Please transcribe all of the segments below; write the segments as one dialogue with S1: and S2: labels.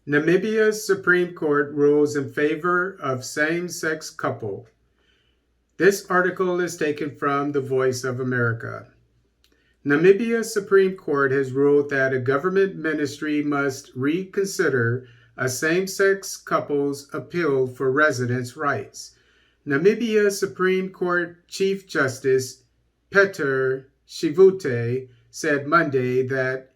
S1: Namibia's Supreme Court rules in favor of same-sex couple. This article is taken from The Voice of America. Namibia's Supreme Court has ruled that a government ministry must reconsider a same-sex couple's appeal for residence rights. Namibia's Supreme Court Chief Justice Peter Shivute said Monday that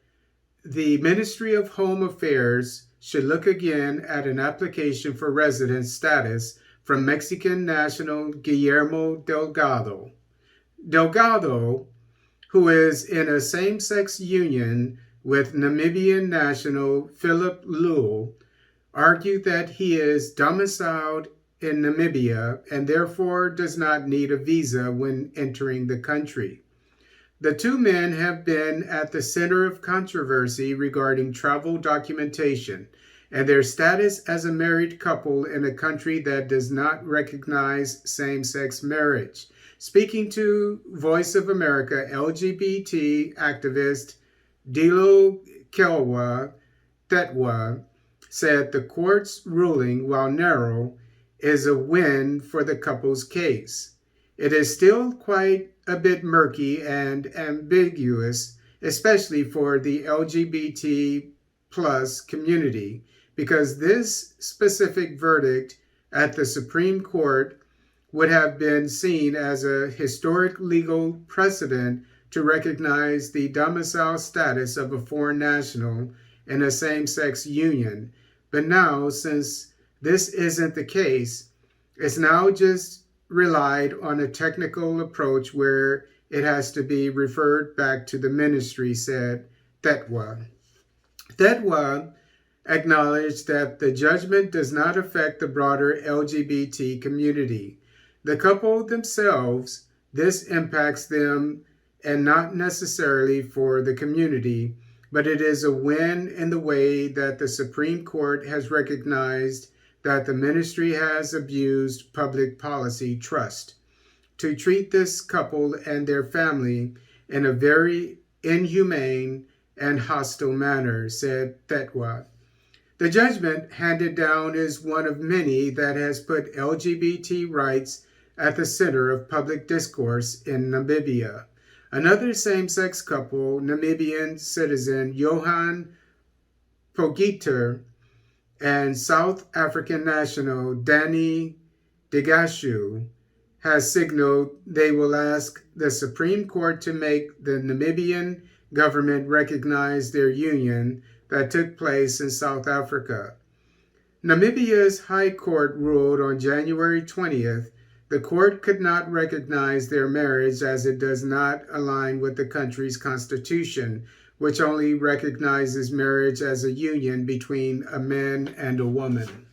S1: the Ministry of Home Affairs should look again at an application for residence status from Mexican national Guillermo Delgado. Delgado, who is in a same-sex union with Namibian national Philip Lule, argued that he is domiciled in Namibia and therefore does not need a visa when entering the country. The two men have been at the center of controversy regarding travel documentation and their status as a married couple in a country that does not recognize same-sex marriage. Speaking to Voice of America, LGBT activist Dilo Kelwa Tetwa said the court's ruling, while narrow, is a win for the couple's case. It is still quite a bit murky and ambiguous, especially for the LGBT plus community, because this specific verdict at the Supreme Court would have been seen as a historic legal precedent to recognize the domicile status of a foreign national in a same-sex union. But now, since this isn't the case, it's now just relied on a technical approach where it has to be referred back to the ministry, said Tetwa. Tetwa acknowledged that the judgment does not affect the broader LGBT community. The couple themselves, this impacts them and not necessarily for the community, but it is a win in the way that the Supreme Court has recognized that the ministry has abused public policy trust to treat this couple and their family in a very inhumane and hostile manner, said Tetwa. The judgment handed down is one of many that has put LGBT rights at the center of public discourse in Namibia. Another same-sex couple, Namibian citizen Johan Pogiter and South African national Danny Degashu, has signaled they will ask the Supreme Court to make the Namibian government recognize their union that took place in South Africa. Namibia's High Court ruled on January 20th the court could not recognize their marriage as it does not align with the country's constitution, which only recognizes marriage as a union between a man and a woman.